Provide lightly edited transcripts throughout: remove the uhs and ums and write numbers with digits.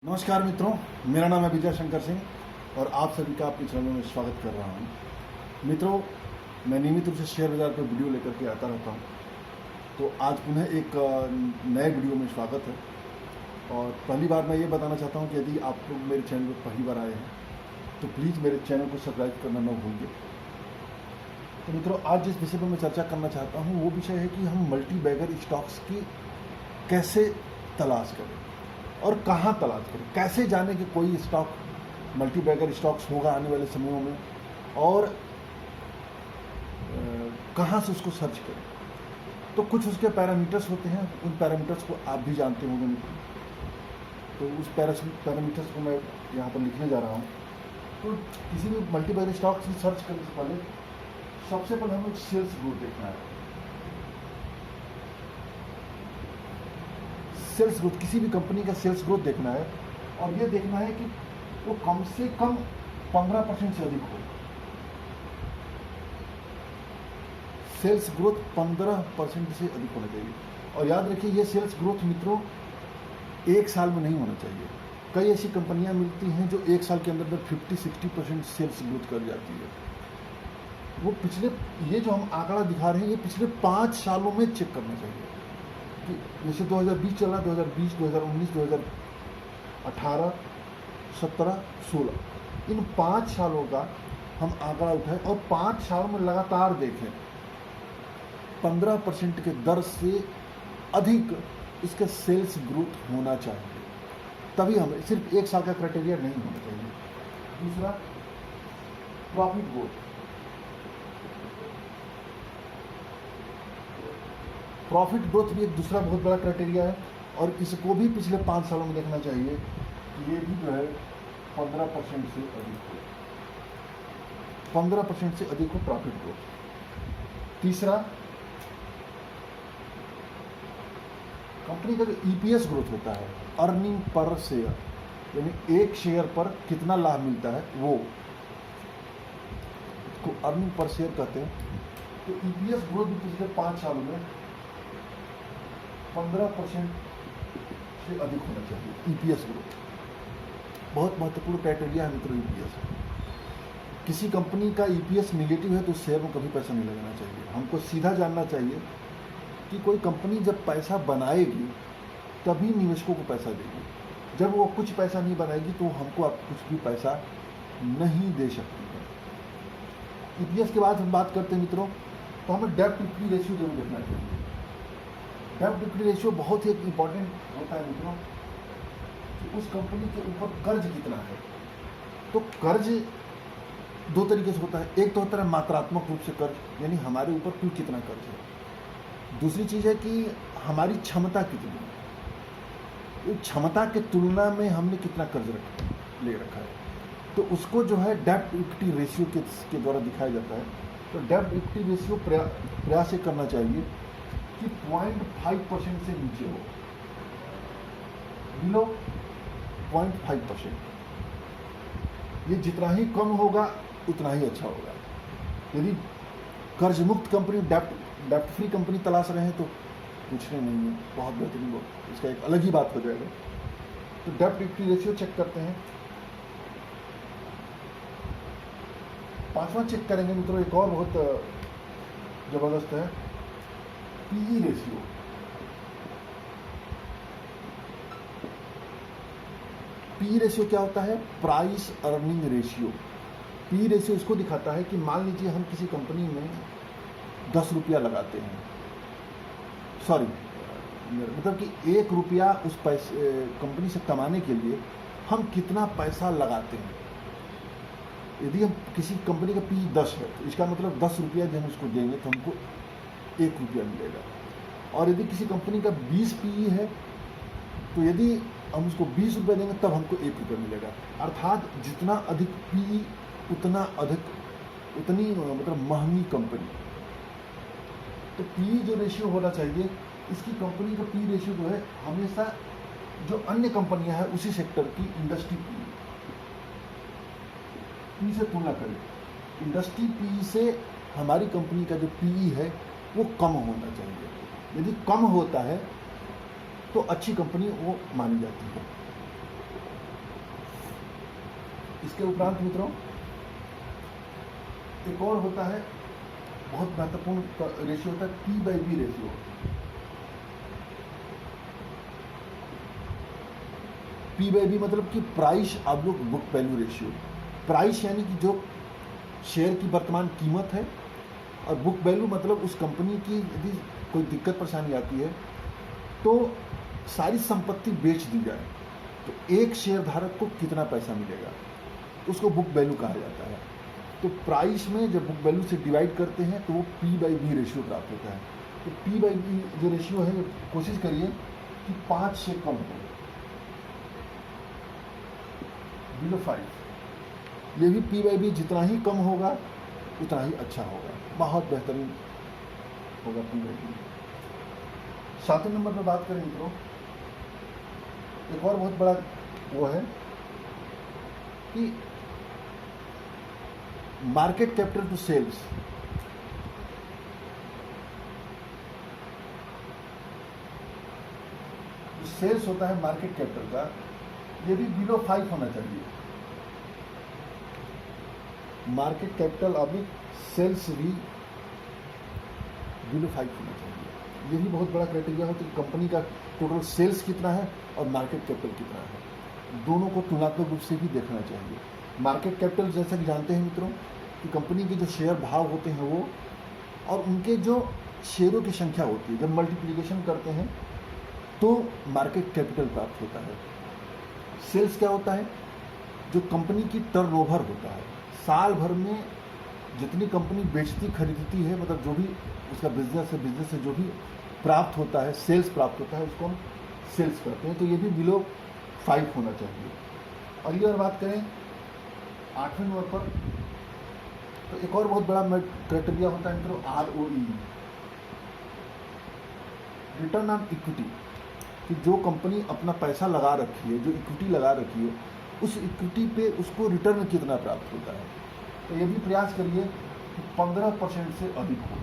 नमस्कार मित्रों, मेरा नाम है विजय शंकर सिंह और आप सभी का अपने चैनल में स्वागत कर रहा हूं। मित्रों, मैं नियमित रूप से शेयर बाजार पर वीडियो लेकर के आता रहता हूं, तो आज पुनः एक नए वीडियो में स्वागत है। और पहली बार मैं ये बताना चाहता हूं कि यदि आप लोग मेरे चैनल पर पहली बार आए हैं तो प्लीज़ मेरे चैनल को सब्सक्राइब करना न भूलिए। तो मित्रों, आज जिस विषय पर मैं चर्चा करना चाहता हूँ वो विषय है कि हम मल्टी बैगर स्टॉक्स की कैसे तलाश करें और कहाँ तलाश करें, कैसे जाने कि कोई स्टॉक मल्टी बैगर स्टॉक्स होगा आने वाले समयों में, और कहाँ से उसको सर्च करें। तो कुछ उसके पैरामीटर्स होते हैं, उन पैरामीटर्स को आप भी जानते होंगे। तो उस पैरामीटर्स को मैं यहाँ पर लिखने जा रहा हूँ। तो किसी भी मल्टी बैगर स्टॉक्स की सर्च करने से पहले सबसे पहले हमें सेल्स ग्रोथ देखना है। सेल्स ग्रोथ, किसी भी कंपनी का सेल्स ग्रोथ देखना है और ये देखना है कि वो कम से कम 15% से अधिक हो। सेल्स ग्रोथ 15% से अधिक होना चाहिए। और याद रखिए, ये सेल्स ग्रोथ मित्रों एक साल में नहीं होना चाहिए। कई ऐसी कंपनियां मिलती हैं जो एक साल के अंदर 50-60% सेल्स ग्रोथ कर जाती है। वो पिछले, ये जो हम आंकड़ा दिखा रहे हैं, ये पिछले 5 सालों में चेक करना चाहिए। जैसे 2020 चल रहा, 2020, 2019, 2018, 17, 16, इन 5 सालों का हम आंकड़ा उठाएं और 5 सालों में लगातार देखें 15% के दर से अधिक इसका सेल्स ग्रोथ होना चाहिए। तभी हमें, सिर्फ एक साल का क्राइटेरिया नहीं होना चाहिए। दूसरा, प्रॉफिट ग्रोथ। प्रॉफिट ग्रोथ भी एक दूसरा बहुत बड़ा क्राइटेरिया है और इसको भी पिछले 5 सालों में देखना चाहिए कि ये भी जो है 15% से अधिक हो, 15% से अधिक हो प्रॉफिट ग्रोथ। तीसरा, कंपनी का जो ईपीएस ग्रोथ होता है, अर्निंग पर शेयर, यानी एक शेयर पर कितना लाभ मिलता है, वो को अर्निंग पर शेयर कहते हैं। तो ईपीएस ग्रोथ भी पिछले 5 सालों में 15% से अधिक होना चाहिए। ईपीएस ग्रोथ बहुत महत्वपूर्ण क्राइटेरिया है मित्रों। ईपीएस, किसी कंपनी का ईपीएस नेगेटिव है तो शेयर में कभी पैसा नहीं लगाना चाहिए। हमको सीधा जानना चाहिए कि कोई कंपनी जब पैसा बनाएगी तभी निवेशकों को पैसा देगी। जब वो कुछ पैसा नहीं बनाएगी तो हमको आप कुछ भी पैसा नहीं दे सकती है। ईपीएस के बाद हम बात करते हैं मित्रों, तो हमें डेब्ट इक्विटी रेशियो जरूर देखना चाहिए। डेब्ट इक्विटी रेशियो बहुत ही इंपॉर्टेंट होता है मित्रों कि उस कंपनी के ऊपर कर्ज कितना है। तो कर्ज दो तरीके से होता है। एक तो होता है मात्रात्मक रूप से कर्ज, यानी हमारे ऊपर कुल कितना कर्ज है। दूसरी चीज़ है कि हमारी क्षमता कितनी है, क्षमता के तुलना में हमने कितना कर्ज ले रखा है। तो उसको जो है डेब्ट इक्विटी रेशियो के द्वारा दिखाया जाता है। तो डेब्ट इक्विटी रेशियो प्रयास करना चाहिए कि 0.5% से नीचे हो, बिलो 0.5%। ये जितना ही कम होगा उतना ही अच्छा होगा। यदि कर्ज मुक्त कंपनी, डेब्ट फ्री कंपनी तलाश रहे हैं तो पूछने नहीं है, बहुत बेहतरीन हो, इसका एक अलग ही बात हो जाएगा। तो डेब्ट इक्विटी रेशियो चेक करते हैं। 5वां चेक करेंगे मित्रों, एक और बहुत जबरदस्त है, पीई रेशियो। पीई रेशियो क्या होता है? Price earning ratio. PE ratio इसको दिखाता है कि मान लीजिए हम किसी कंपनी में 10 रुपया लगाते हैं, सॉरी मतलब कि 1 रुपया उस पैसे कंपनी से कमाने के लिए हम कितना पैसा लगाते हैं। यदि हम किसी कंपनी का पीई 10 है तो इसका मतलब 10 रुपया भी हम उसको देंगे तो हमको 1 रुपया मिलेगा। और यदि किसी कंपनी का 20 पीई है तो यदि हम उसको 20 रुपये देंगे तब हमको 1 रुपया मिलेगा। अर्थात जितना अधिक पीई उतना उतनी मतलब महंगी कंपनी। तो पीई जो रेशियो होना चाहिए, इसकी कंपनी का पीई रेशियो जो है हमेशा जो अन्य कंपनियां हैं उसी सेक्टर की इंडस्ट्री पीई से तुलना करें। इंडस्ट्री पीई से हमारी कंपनी का जो पीई है वो कम होना चाहिए। यदि कम होता है तो अच्छी कंपनी वो मानी जाती है। इसके उपरांत मित्रों एक और होता है, बहुत महत्वपूर्ण रेशियो होता है P/B रेशियो। P/B मतलब कि price oblique book value ratio. Price यानी कि जो शेयर की वर्तमान कीमत है, और बुक वैल्यू मतलब उस कंपनी की यदि कोई दिक्कत परेशानी आती है तो सारी संपत्ति बेच दी जाए तो एक शेयर धारक को कितना पैसा मिलेगा, उसको बुक वैल्यू कहा जाता है। तो प्राइस में जब बुक वैल्यू से डिवाइड करते हैं तो वो P/B रेशियो प्राप्त होता है। तो P/B जो रेशियो है, कोशिश करिए कि 5 से कम हो, बिलो 5। ये भी P/B जितना ही कम होगा उतना ही अच्छा होगा, बहुत बेहतरीन होगा P/B। 7वें नंबर पर बात करें मित्रों, एक और बहुत बड़ा वो है कि market capital to sales. Sales होता है मार्केट कैपिटल का, ये भी बिलो 5 होना चाहिए। मार्केट कैपिटल अभी सेल्स भी बिलो 5 होना चाहिए। ये भी बहुत बड़ा क्राइटेरिया हो कि कंपनी का टोटल सेल्स कितना है और मार्केट कैपिटल कितना है, दोनों को तुलनात्मक रूप से भी देखना चाहिए। मार्केट कैपिटल जैसा कि जानते हैं मित्रों कि कंपनी के जो शेयर भाव होते हैं वो, और उनके जो शेयरों की संख्या होती है, जब मल्टीप्लिकेशन करते हैं तो मार्केट कैपिटल प्राप्त होता है। सेल्स क्या होता है, जो कंपनी की टर्नओवर होता है, साल भर में जितनी कंपनी बेचती खरीदती है, मतलब जो भी उसका बिजनेस है, बिजनेस से जो भी प्राप्त होता है, सेल्स प्राप्त होता है, उसको हम सेल्स करते हैं। तो ये भी बिलो 5 होना चाहिए। अगली बार बात करें 8वें नंबर पर, तो एक और बहुत बड़ा क्राइटेरिया होता है मित्रों ROE, रिटर्न ऑन इक्विटी, कि जो कंपनी अपना पैसा लगा रखी है, जो इक्विटी लगा रखी है, उस इक्विटी पे उसको रिटर्न कितना प्राप्त होता है। तो ये भी प्रयास करिए कि 15% से अधिक हो,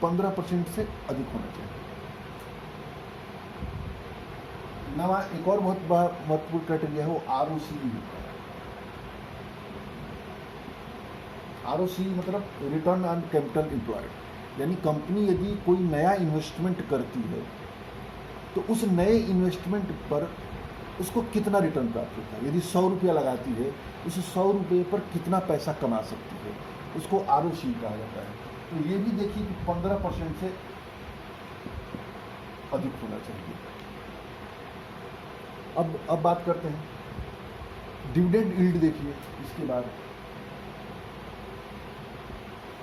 15% से अधिक होना चाहिए। नवा एक और बहुत बड़ा महत्वपूर्ण क्राइटेरिया है वो ROCE है। ROCE मतलब रिटर्न ऑन कैपिटल एम्प्लॉयड, यानी कंपनी यदि कोई नया इन्वेस्टमेंट करती है तो उस नए इन्वेस्टमेंट पर उसको कितना रिटर्न प्राप्त होता है। यदि 100 रुपया लगाती है, उस 100 रुपये पर कितना पैसा कमा सकती है, उसको ROCE कहा जाता है। तो ये भी देखिए कि 15% से अधिक होना चाहिए। अब बात करते हैं डिविडेंड यील्ड। देखिए इसके बाद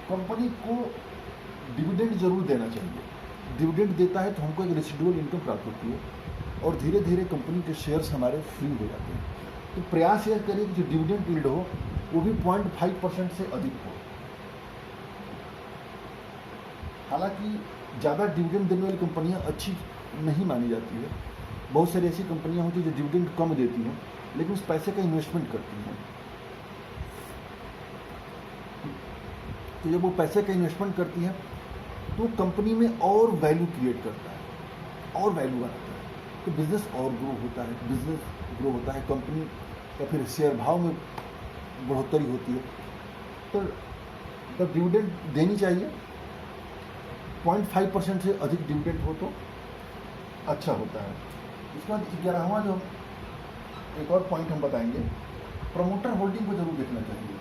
कंपनी को डिविडेंड जरूर देना चाहिए। डिविडेंड देता है तो हमको एक रेसिडुअल इनकम प्राप्त होती है और धीरे धीरे कंपनी के शेयर्स हमारे फ्री हो जाते हैं। तो प्रयास यह करिए कि जो डिविडेंड यील्ड हो वो भी 0.5% से अधिक हो। हालांकि ज़्यादा डिविडेंड देने वाली कंपनियां अच्छी नहीं मानी जाती है। बहुत सारी ऐसी कंपनियां होती हैं जो डिविडेंड कम देती हैं लेकिन उस पैसे का इन्वेस्टमेंट करती हैं। तो जब वो पैसे का इन्वेस्टमेंट करती हैं तो कंपनी में और वैल्यू क्रिएट करता है और वैल्यू बनाता है, तो बिजनेस और ग्रो होता है, कंपनी या फिर शेयर भाव में बढ़ोतरी होती है। तो डिविडेंड देनी चाहिए, 0.5% से अधिक डिविडेंड हो तो अच्छा होता है। इसके बाद 11वां जो एक और पॉइंट हम बताएंगे, प्रमोटर होल्डिंग को जरूर देखना चाहिए।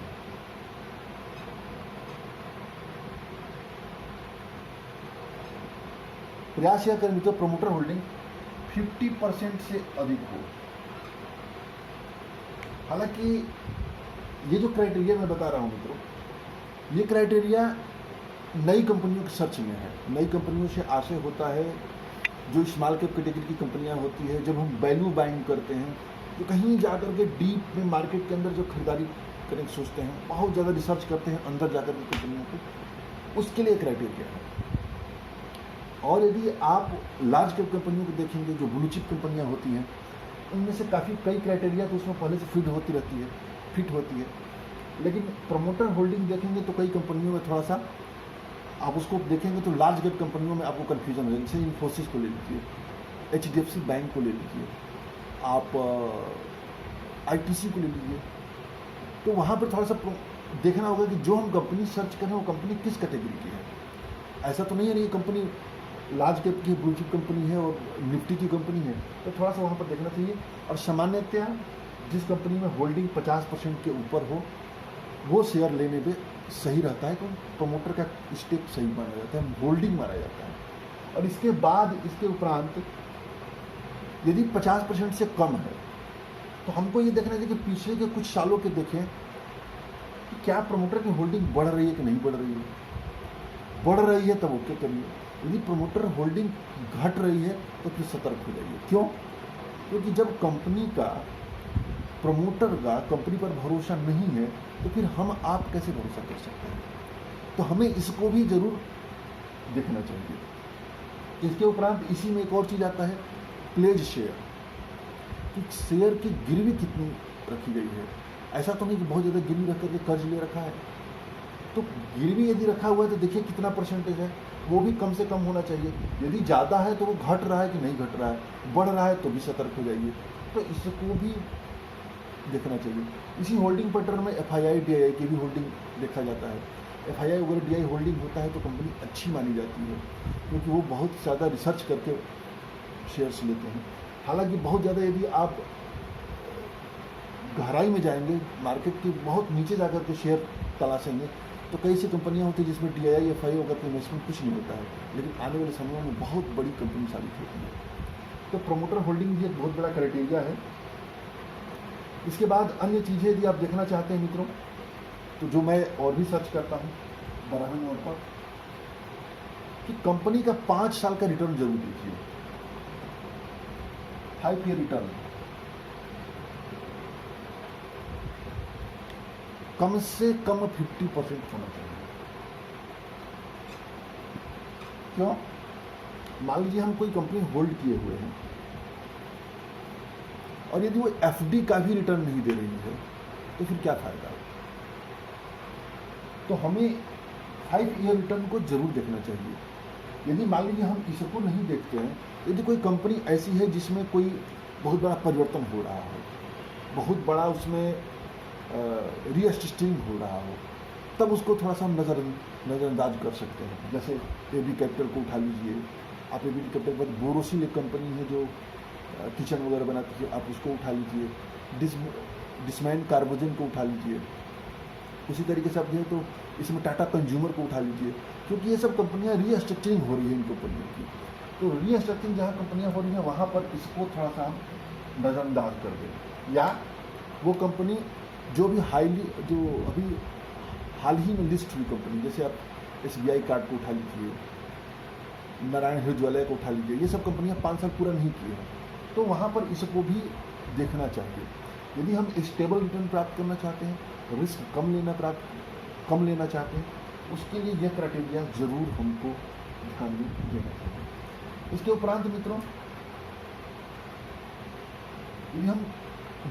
प्रयास यह करें तो प्रमोटर होल्डिंग 50% से अधिक हो। हालांकि ये जो क्राइटेरिया मैं बता रहा हूं मित्रों, ये क्राइटेरिया नई कंपनियों के सर्च में है। नई कंपनियों से आशय होता है, जो स्मॉल कैप कैटेगरी की कंपनियां होती है, जब हम वैल्यू बाइंग करते हैं तो कहीं जाकर के डीप में मार्केट के अंदर जो खरीदारी करने की सोचते हैं, बहुत ज़्यादा रिसर्च करते हैं अंदर जाकर के कंपनियों को, उसके लिए क्राइटेरिया है। और यदि आप लार्ज कैप कंपनियों को देखेंगे, जो ब्लू चिप कंपनियां होती हैं, उनमें से कई क्राइटेरिया तो उसमें पहले से फिट होती है। लेकिन प्रमोटर होल्डिंग देखेंगे तो कई कंपनियों में थोड़ा सा आप उसको देखेंगे तो लार्ज कैप कंपनियों में आपको कन्फ्यूजन होगा। जैसे इन्फोसिस को ले लीजिए, HDFC बैंक को ले लीजिए, आप आईटीसी को ले लीजिए, तो वहाँ पर थोड़ा सा देखना होगा कि जो हम कंपनी सर्च करें वो कंपनी किस कैटेगरी की है। ऐसा तो नहीं है नहीं कंपनी लार्ज कैप की ब्लू चिप कंपनी है और निफ्टी की कंपनी है, तो थोड़ा सा वहाँ पर देखना चाहिए। और सामान्यतया जिस कंपनी में होल्डिंग 50% के ऊपर हो वो शेयर लेने पे सही रहता है, क्योंकि प्रमोटर का स्टेक सही माना जाता है, होल्डिंग माना जाता है। और इसके बाद इसके उपरांत यदि 50% से कम है तो हमको ये देखना चाहिए कि पिछले के कुछ सालों के देखें कि क्या प्रमोटर की होल्डिंग बढ़ रही है कि नहीं बढ़ रही है। बढ़ रही है तब ओके करिए, यदि प्रमोटर होल्डिंग घट रही है तो फिर सतर्क हो जाइए। क्यों? क्योंकि जब कंपनी का प्रमोटर का कंपनी पर भरोसा नहीं है तो फिर हम आप कैसे भरोसा कर सकते हैं। तो हमें इसको भी जरूर देखना चाहिए। इसके उपरांत इसी में एक और चीज़ आता है, प्लेज शेयर, कि शेयर की गिरवी कितनी रखी गई है। ऐसा तो नहीं कि बहुत ज़्यादा गिरवी रख करके कर्ज ले रखा है, तो गिरवी यदि रखा हुआ है तो देखिए कितना परसेंटेज है, वो भी कम से कम होना चाहिए। यदि ज़्यादा है तो वो घट रहा है कि नहीं घट रहा है, बढ़ रहा है तो भी सतर्क हो जाइए। तो इसको भी देखना चाहिए। इसी होल्डिंग पैटर्न में FII DII की भी होल्डिंग देखा जाता है। FII अगर DII होल्डिंग होता है तो कंपनी अच्छी मानी जाती है, क्योंकि वो बहुत ज़्यादा रिसर्च करके शेयर्स लेते हैं। हालांकि बहुत ज़्यादा यदि आप गहराई में जाएंगे, मार्केट के बहुत नीचे जाकर के शेयर तलाशेंगे, तो कई सी कंपनियां होती हैं जिसमें DII FII वगैरह इन्वेस्टमेंट कुछ नहीं होता है, लेकिन आने वाले समय में बहुत बड़ी कंपनी साबित होती है। तो प्रमोटर होल्डिंग भी एक बहुत बड़ा क्राइटेरिया है। इसके बाद अन्य चीज़ें यदि आप देखना चाहते हैं मित्रों, तो जो मैं और भी सर्च करता हूँ बराबर तौर पर, कि कंपनी का 5 साल का रिटर्न जरूर देखिए। 5 ईयर रिटर्न कम से कम 50% होना चाहिए। क्यों? मान लीजिए हम कोई कंपनी होल्ड किए हुए हैं और यदि वो FD का भी रिटर्न नहीं दे रही है तो फिर क्या फायदा। तो हमें 5 ईयर रिटर्न को जरूर देखना चाहिए। यदि मान लीजिए हम इसको नहीं देखते हैं, यदि कोई कंपनी ऐसी है जिसमें कोई बहुत बड़ा परिवर्तन हो रहा हो, बहुत बड़ा उसमें रीएस्टिस्टिंग हो रहा हो, तब उसको थोड़ा सा हम नज़रअंदाज कर सकते हैं। जैसे AB कैपिटल को उठा लीजिए आप। AB कैपिटल पर बोरोसिल एक कंपनी है जो किचन वगैरह बनाती है, आप उसको उठा लीजिए। डिसमैन कार्बोजन को उठा लीजिए। उसी तरीके से आप देखें तो इसमें टाटा कंज्यूमर को उठा लीजिए, क्योंकि ये सब कंपनियां रीस्ट्रक्चरिंग हो रही है इन कंपनियों की। तो रीस्ट्रक्चरिंग जहाँ कंपनियां हो रही हैं वहाँ पर इसको थोड़ा सा हम नज़रअंदाज कर दें। या वो कंपनी जो भी जो अभी हाल ही में लिस्ट हुई कंपनी, जैसे आप SBI कार्ड को उठा लीजिए, नारायण हृदयालय को उठा लीजिए, ये सब कंपनियां 5 साल पूरा नहीं किए हैं, तो वहाँ पर इसको भी देखना चाहिए। यदि हम स्टेबल रिटर्न प्राप्त करना चाहते हैं, रिस्क कम लेना चाहते हैं, उसके लिए यह क्राइटेरिया जरूर हमको ध्यान में देना चाहिए। इसके उपरांत मित्रों, यदि हम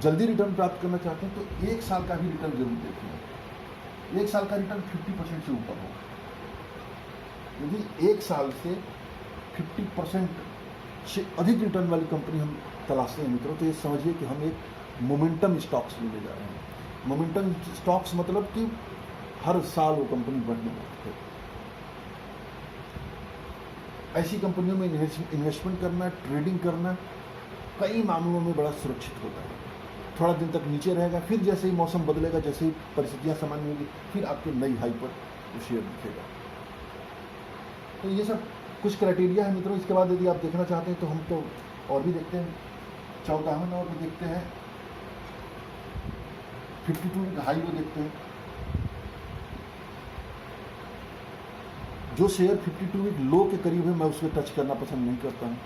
जल्दी रिटर्न प्राप्त करना चाहते हैं तो 1 साल का भी रिटर्न जरूर देखें। 1 साल का रिटर्न 50% से ऊपर हो। यदि 1 साल से 50% से अधिक रिटर्न वाली कंपनी हम तलाशते हैं मित्रों, तो ये समझिए कि हम एक मोमेंटम स्टॉक्स लेने जा रहे हैं। मोमेंटम स्टॉक्स मतलब कि हर साल वो कंपनी बढ़ने लगती है। ऐसी कंपनियों में इन्वेस्टमेंट करना, ट्रेडिंग करना कई मामलों में बड़ा सुरक्षित होता है। थोड़ा दिन तक नीचे रहेगा, फिर जैसे ही मौसम बदलेगा, जैसे ही परिस्थितियां सामान्य होगी, फिर आपके नई हाई पर वो शेयर दिखेगा। तो ये सब कुछ क्राइटेरिया है मित्रों। इसके बाद यदि आप देखना चाहते हैं तो हम तो और भी देखते हैं। 14वां नंबर पर देखते हैं 52 हाई वो देखते हैं। जो शेयर 52 वीक लो के करीब है मैं उसको टच करना पसंद नहीं करता हूँ।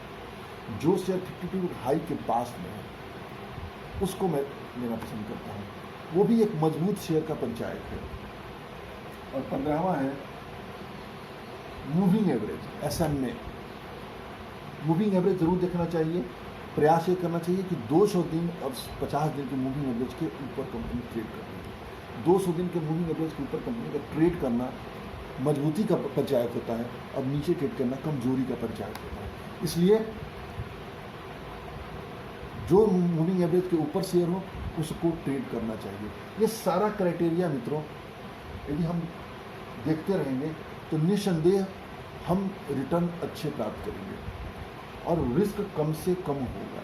जो शेयर 52 वीक हाई के पास में है उसको मैं लेना पसंद करता हूँ। वो भी एक मजबूत शेयर का पंचायत है। और 15वां है moving average, SMA। Moving average जरूर देखना चाहिए। प्रयास ये करना चाहिए कि 200 दिन और 50 दिन के मूविंग एवरेज के ऊपर कंपनी ट्रेड कर रही है। 200 दिन के मूविंग एवरेज के ऊपर कंपनी का ट्रेड करना मजबूती का पंचायत होता है और नीचे ट्रेड करना कमजोरी का पंचायत होता है। इसलिए जो मूविंग एवरेज के ऊपर शेयर हो उसको ट्रेड करना चाहिए। ये सारा क्राइटेरिया मित्रों यदि हम देखते रहेंगे तो निस्संदेह हम रिटर्न अच्छे प्राप्त करेंगे और रिस्क कम से कम होगा।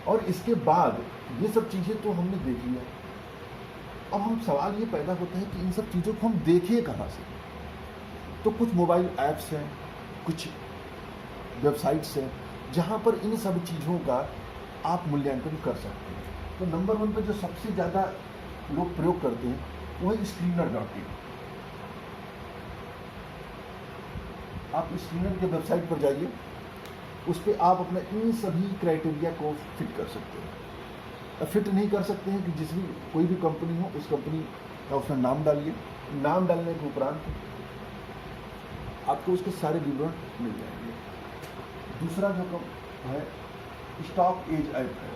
और इसके बाद ये सब चीज़ें तो हमने देख लिया, अब हम सवाल ये पैदा होता है कि इन सब चीज़ों को हम देखें कहाँ से। तो कुछ मोबाइल ऐप्स हैं, कुछ वेबसाइट्स हैं जहाँ पर इन सब चीज़ों का आप मूल्यांकन कर सकते हैं। तो नंबर 1 पर जो सबसे ज़्यादा लोग प्रयोग करते हैं वो है screener.in। आप स्क्रीनर के वेबसाइट पर जाइए, उस पर आप अपना इन सभी क्राइटेरिया को फिट कर सकते हैं। फिट नहीं कर सकते हैं कि जिस भी कोई भी कंपनी हो उस कंपनी का उसमें नाम डालिए, नाम डालने के उपरांत आपको उसके सारे विवरण मिल जाएंगे। दूसरा जो है स्टॉक एज ऐप है,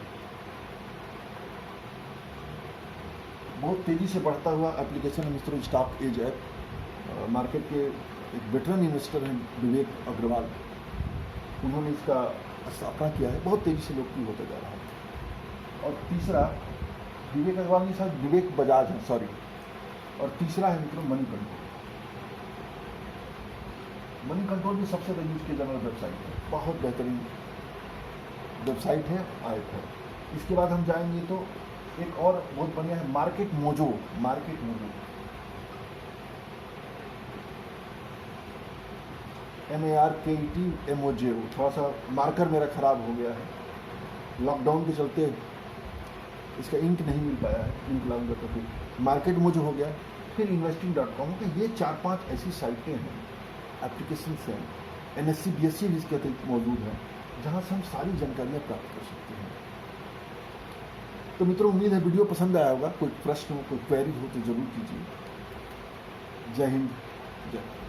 बहुत तेज़ी से बढ़ता हुआ एप्लीकेशन है मित्रों स्टॉक एज ऐप। मार्केट के एक वेटरन इन्वेस्टर हैं विवेक अग्रवाल, उन्होंने इसका स्थापना किया है, बहुत तेज़ी से लोकप्रिय होता जा रहा है। और तीसरा विवेक अग्रवाल के साथ विवेक बजाज है, सॉरी। और तीसरा है मित्रों मनी कंट्रोल। मनी कंट्रोल भी सबसे ज़्यादा यूज किया जाने वाला वेबसाइट है, बहुत बेहतरीन वेबसाइट है, ऐप है। इसके बाद हम जाएंगे तो एक और बहुत बढ़िया है market mojo. Market mojo MARKETMOJO, थोड़ा सा मार्कर मेरा ख़राब हो गया है, लॉकडाउन के चलते इसका इंक नहीं मिल पाया है, इंक लाऊंगा तो फिर मार्केट मोजो हो गया। फिर investing.com, तो ये 4-5 ऐसी साइटें हैं, एप्लीकेशन हैं, NSE BSE भी इसके अतिरिक्त मौजूद है, जहाँ से हम सारी जानकारियाँ प्राप्त कर सकते हैं। तो मित्रों उम्मीद है वीडियो पसंद आया होगा। कोई प्रश्न हो, कोई क्वेरी हो तो ज़रूर कीजिए। जय हिंद, जय भारत।